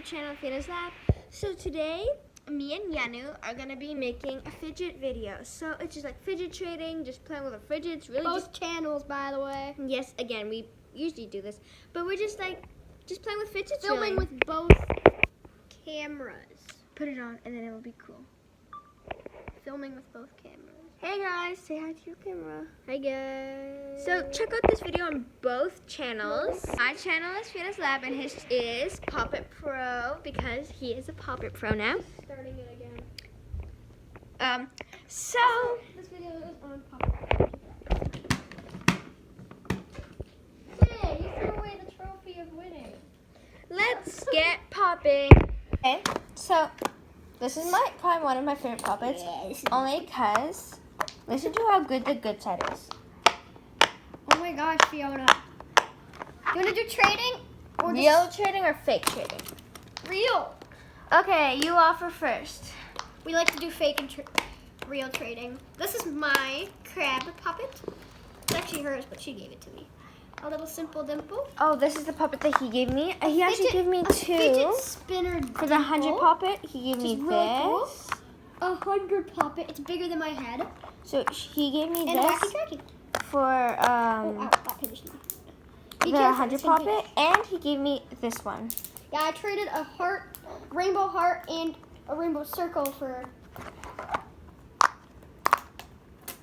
YouTube channel, Fidgets Lab. So today, me and Yanu are gonna be making a fidget video. So it's just like fidget trading, just playing with our fidgets. Really, Both channels, by the way. Yes, again, we usually do this, but we're just playing with fidgets. Filming really. with both cameras. Put it on, and then it will be cool. Filming with both cameras. Hey guys, say hi to your camera. Hi guys. So check out this video on both channels. My channel is Fidgets Lab and his is Puppet Pro because he is a Puppet Pro now. Starting it again. So This video is on Puppet. Hey, you threw away the trophy of winning. let's get popping. Okay, so this is probably one of my favorite puppets. Yes. Only because listen to how good the good side is. Oh my gosh, Fiona. You want to do trading? Or Real trading or fake trading? real? Okay, you offer first. We like to do fake and real trading. This is my crab puppet. It's actually hers, but she gave it to me. A little simple dimple. Oh, this is the puppet that he gave me. He actually gave me a two. fidget spinner For the 100 dimple, puppet, he gave me which is really cool. this. 100 puppet. It's bigger than my head. So he gave me And a wacky this dragon. for Oh, ow, that pinched me. Be the careful, 100 it's gonna puppet, and he gave me this one. Yeah, I traded a heart, rainbow heart, and a rainbow circle for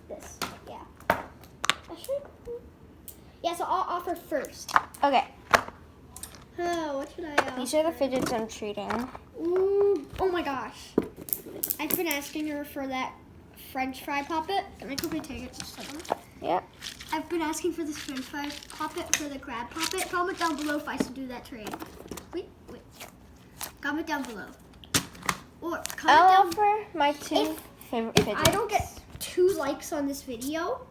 this. Yeah. Actually, yeah. So I'll offer first. Okay, Oh, what should I offer? these are the fidgets I'm treating. Ooh, oh my gosh. I've been asking her for that French fry puppet. Can I quickly take it just a second? Yep. I've been asking for this French fry puppet for the crab puppet. Comment down below if I should do that trade. Wait. Comment down below. Or comment I'll down offer my two favorite if fidgets. I don't get 2 likes on this video,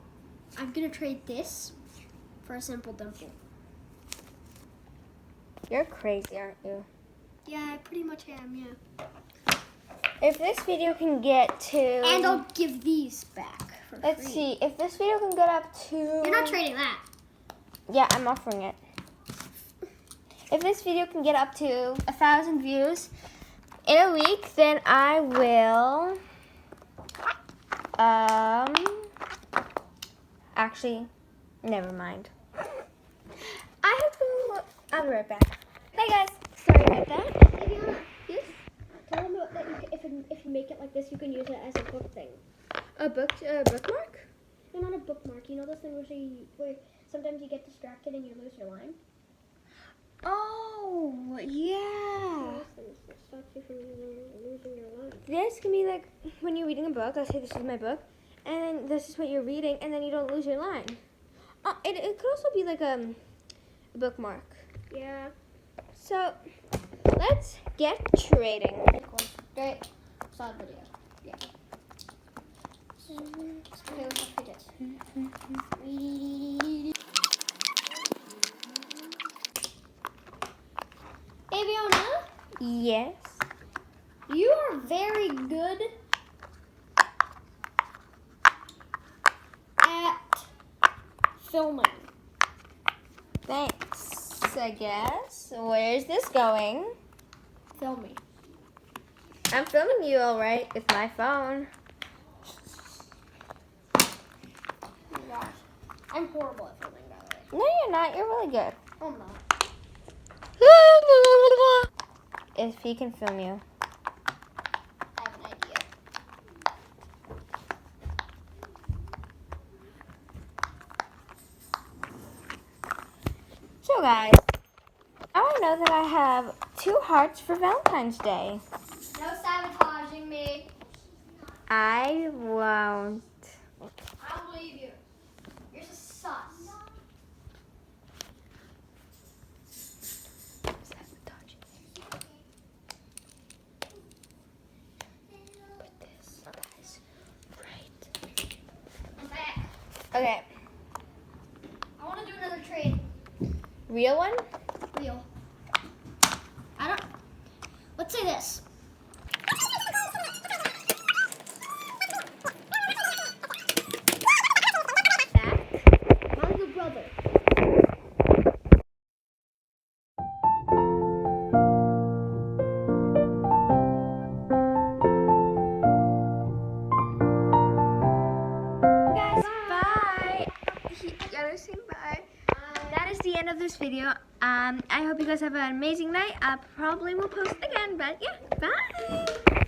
I'm gonna trade this for a simple dimple. You're crazy, aren't you? Yeah, I pretty much am, yeah. If this video can get to... And I'll give these back for Let's free. see, if this video can get up to... You're not trading that. Yeah, I'm offering it. If this video can get up to 1,000 views in a week, then I will, actually, never mind. I'll be right back. Hey guys, sorry about that. Viviana, Yes? tell them that if you make it like this, you can use it as a book thing. A bookmark? No, not a bookmark. You know those things where sometimes you get distracted and you lose your line? Oh, yeah. Those things that stop you from losing your line. This can be like when you're reading a book. Let's say this is my book, and then this is what you're reading, and then you don't lose your line. It could also be like a bookmark. Yeah. So let's get trading. Great. Solid video. Yeah. Let's play with the fidgets. Hey, Fiona. Yes. You are very good at filming. Thanks, I guess. Where's this going? Filming. I'm filming you all right with my phone. Oh my gosh. I'm horrible at filming, by the way. No, you're not. You're really good. Oh, I'm not. If he can film you. I have an idea. So guys, now I know that I have 2 hearts for Valentine's Day. No sabotaging me. I won't. I don't believe you. You're just sus. I'm back. Okay, I want to do another trade. real one? Real. Let's say this. My little brother. the end of this video. I hope you guys have an amazing night. I probably will post again, but yeah, bye.